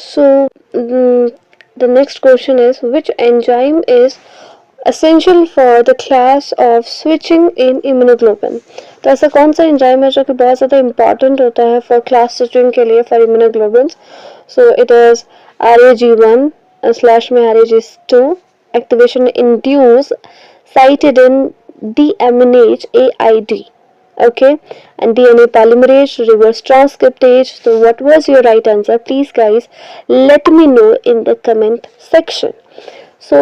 So the next question is, which enzyme is essential for the class of switching in immunoglobulin? तो ऐसा कौन सा enzyme है जो कि बहुत ज़्यादा इंपॉर्टेंट होता है फॉर क्लास स्विचिंग के लिए for immunoglobulins? So it is RAG1 slash में RAG2 activation induce cited in deaminase AID. Okay, and DNA polymerase, reverse transcriptase. So what was your right answer? Please guys let me know in the comment section. So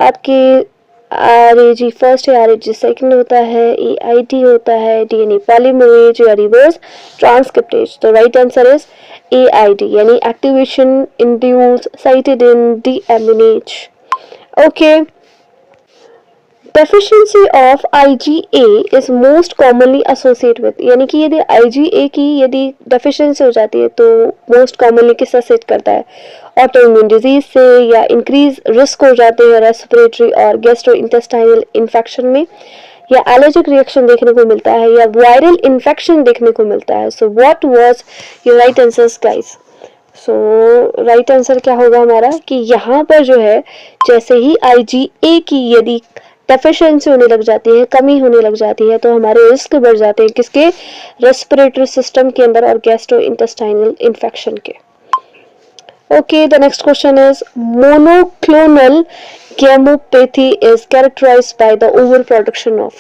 आपके RAG first है, RAG second होता है, AID होता है, DNA polymerase या reverse transcriptase. तो right answer is AID यानी activation induced cited in deaminase. Okay. Deficiency of IgA is most commonly associate with, यानी कि यदि IgA की यदि डेफिशिएंसी हो जाती है तो मोस्ट कॉमनली किससे एसोसिएट करता है? ऑटोइम्यून डिजीज से, या इंक्रीज रिस्क हो जाते हैं रेस्पिरेटरी और गैस्ट्रोइंटेस्टाइनल इन्फेक्शन में, या एलर्जिक रिएक्शन देखने को मिलता है, या वायरल इन्फेक्शन देखने को मिलता है. So what was your right answers guys? So right answer क्या होगा हमारा कि यहाँ पर जो है जैसे ही IgA की यदि डेफिशिएंसी होने लग जाती है, कमी होने लग जाती है, तो हमारे रिस्क बढ़ जाते हैं किसके? रेस्पिरेटरी सिस्टम के अंदर और गैस्ट्रोइंटेस्टाइनल इन्फेक्शन के. Okay, the next question is monoclonal gammopathy is characterized by the over production of.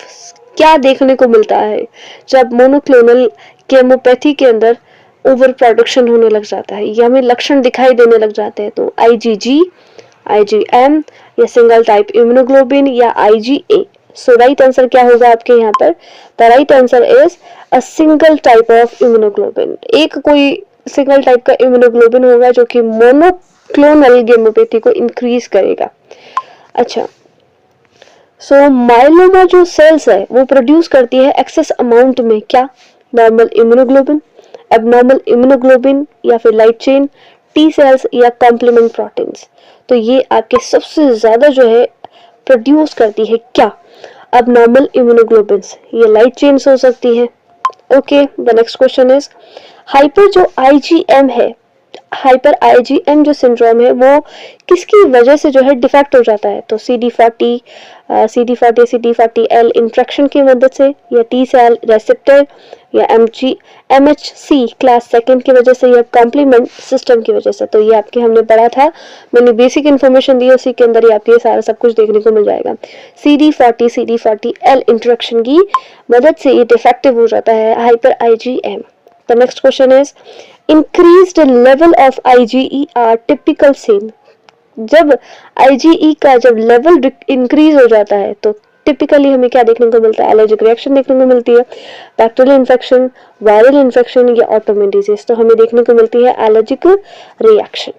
क्या देखने को मिलता है जब मोनोक्लोनल गैमोपैथी के अंदर ओवर प्रोडक्शन होने लग जाता है, या हमें लक्षण दिखाई देने लग जाते हैं? तो IgG, IgM या सिंगल टाइप इम्यूनोग्लोबिन या IgA. सो राइट आंसर क्या होगा आपके यहाँ पर? The right answer is a single type of immunoglobulin. एक कोई सिंगल टाइप का इम्यूनोग्लोबिन होगा जो कि मोनोक्लोनल गैमोपैथी को इंक्रीज करेगा. अच्छा, सो माइलोमा जो सेल्स है वो प्रोड्यूस करती है एक्सेस अमाउंट में क्या? नॉर्मल इम्यूनोग्लोबिन, एबनॉर्मल इम्यूनोग्लोबिन या फिर लाइट चेन, टी सेल्स या कॉम्प्लीमेंट प्रोटीन्स. तो ये आपके सबसे ज्यादा जो है प्रोड्यूस करती है क्या? अब नॉर्मल इम्यूनोग्लोबिन्स, ये लाइट चेन्स हो सकती है. Okay, the next question is hyper जो IgM है, हाइपर IgM जो सिंड्रोम है वो किसकी वजह से जो है डिफेक्ट हो जाता है? तो CD40, CD40L इंट्रैक्शन की मदद से, या टी सेल रेसेप्टर, या MHC क्लास सेकंड की वजह से, या कॉम्प्लीमेंट सिस्टम की वजह से. तो ये आपके हमने पढ़ा था, मैंने बेसिक इन्फॉर्मेशन दी, उसी के अंदर ही आपको ये सारा सब कुछ देखने को मिल जाएगा. CD40L इंट्रैक्शन की मदद से ये डिफेक्टिव हो जाता है hyper IgM. The next question is increased level of IgE are typical seen. जब IgE का जब लेवल इंक्रीज हो जाता है तो टिपिकली हमें क्या देखने को मिलता है? एलर्जिक रिएक्शन देखने को मिलती है, बैक्टीरियल इन्फेक्शन, वायरल इन्फेक्शन या ऑटोइम्यून डिजीज. तो हमें देखने को मिलती है allergic reaction.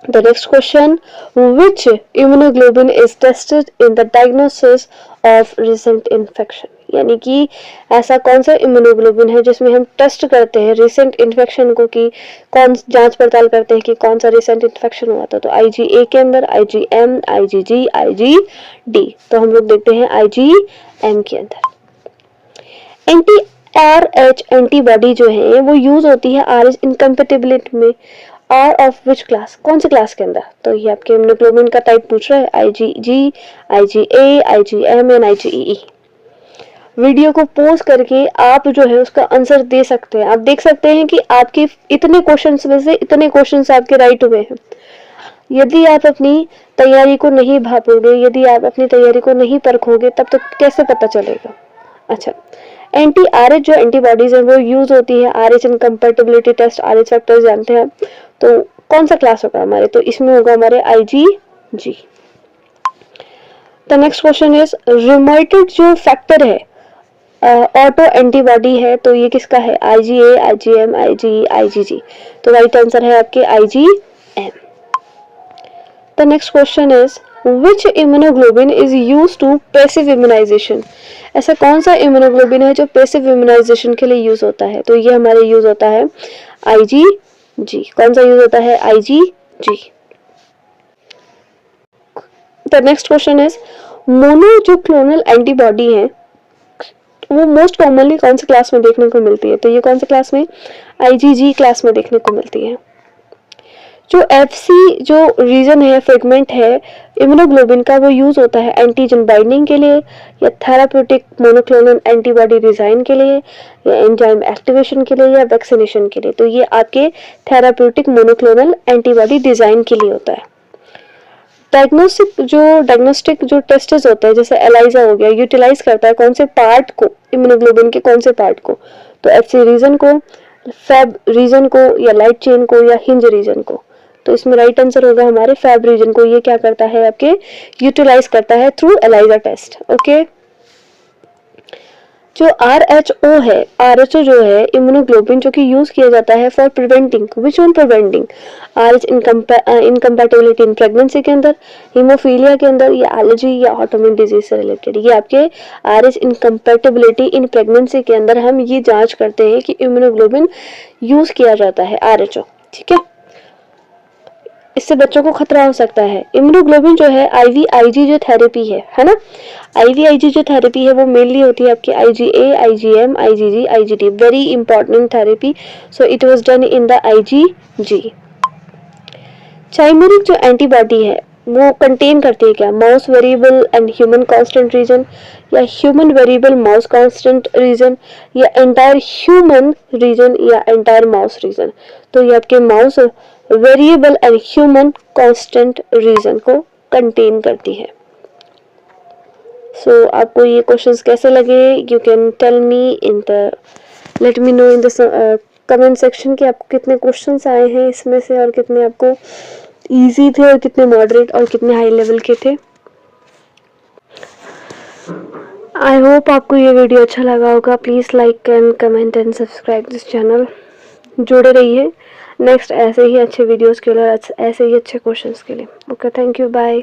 The next question, which immunoglobulin is tested in the diagnosis of recent infection? यानी कि ऐसा कौन सा इम्यूनोग्लोबिन है जिसमें हम टेस्ट करते हैं रिसेंट इन्फेक्शन को, कि कौन जांच पड़ताल करते हैं कि कौन सा रिसेंट इन्फेक्शन हुआ था? तो IgA के अंदर, IgM, IgG, IgD. तो हम लोग देखते हैं IgM के अंदर. anti-RH एंटीबॉडी जो है वो यूज होती है RH इनकम्पेटिबिलिटी में. R ऑफ विच क्लास, कौन से क्लास के अंदर? तो ये आपके इम्यूनोग्लोबिन का टाइप पूछ रहा है. IgG, IgA, IgM and IgE. Video को पॉज करके आप जो है उसका आंसर दे सकते हैं. आप देख सकते हैं कि आपके इतने क्वेश्चंस में से इतने क्वेश्चंस आपके राइट हुए हैं. यदि आप अपनी तैयारी को नहीं भापोगे, यदि आप अपनी तैयारी को नहीं परखोगे, तब तो कैसे पता चलेगा? अच्छा, anti-RH जो एंटीबॉडीज है वो यूज होती है RH incompatibility test, RH factor जानते हैं. तो कौन सा क्लास होगा हमारे? तो इसमें होगा हमारे IgG. The next question is rheumatoid जो फैक्टर है ऑटो एंटीबॉडी है, तो ये किसका है? IgA, IgM, IgE, IgG. तो राइट आंसर है आपके IgM. The next question is which immunoglobulin is used to passive immunization? ऐसा कौन सा इम्यूनोग्लोबिन है जो पैसिव इम्यूनाइजेशन के लिए यूज होता है? तो ये हमारे यूज होता है IgG. कौन सा यूज होता है? IgG. The next question is mono जो क्लोनल एंटीबॉडी है वो मोस्ट कॉमनली कौन से क्लास में देखने को मिलती है? तो ये कौन से क्लास में? IgG क्लास में देखने को मिलती है. जो एफसी जो रीजन है, फ्रेगमेंट है इम्यूनोग्लोबिन का, वो यूज होता है एंटीजन बाइंडिंग के लिए, या थेराप्यूटिक मोनोक्लोनल एंटीबॉडी डिजाइन के लिए, या एंजाइम एक्टिवेशन के लिए, या वैक्सीनेशन के लिए। तो ये आपके थेराप्यूटिक मोनोक्लोनल एंटीबॉडी डिजाइन के लिए होता है। डायग्नोस्टिक जो टेस्ट्स होते हैं, जैसे एलाइजा हो गया, यूटिलाइज करता है कौन से पार्ट को, इम्यूनोग्लोबिन के कौन से पार्ट को, तो एफसी रीजन को, फैब रीजन को, या लाइट चेन को, या हिंज रीजन को। तो इसमें राइट आंसर होगा हमारे फैब रीजन को। ये क्या करता है आपके, यूटिलाइज करता है थ्रू एलाइजा टेस्ट। ओके, जो आरएचओ है, आरएचओ जो है इम्यूनोग्लोबिन, जो कि यूज किया जाता है for preventing, which one preventing, RH incompatibility in pregnancy के अंदर, हीमोफीलिया के अंदर, या एलर्जी या ऑटोइम्यून डिजीज से रिलेटेड। ये आपके आरएच इनकम्पैटिबिलिटी इन प्रेगनेंसी के अंदर हम ये जांच करते हैं कि इम्यूनोग्लोबिन यूज किया जाता है, आरएचओ। ठीक है, इससे बच्चों को खतरा हो सकता है। इम्यूनोग्लोबिन जो है आईवीआईजी जो थेरेपी है ना, आईवीआईजी जो थेरेपी है वो मेनली होती है आपकी IgA, IgM, IgG, IgT, very important therapy. So it was done in the IgG. Chimeric जो एंटीबॉडी है वो कंटेन करती है क्या, mouse variable and human constant region, या human variable mouse constant region, या एंटायर ह्यूमन रीजन, या entire mouse region. तो ये आपके mouse variable and human constant region को कंटेन करती है। सो आपको ये क्वेश्चंस कैसे लगे, you can tell me in the, let me know in the comment section कि आपको कितने क्वेश्चंस आए हैं इसमें से, और कितने आपको इजी थे, और कितने मॉडरेट, और कितने हाई लेवल के थे। आई होप आपको ये वीडियो अच्छा लगा होगा। Please like and comment and subscribe this channel. जुड़े रहिए नेक्स्ट ऐसे ही अच्छे वीडियोस के लिए, ऐसे ही अच्छे क्वेश्चंस के लिए। Okay, thank you, bye.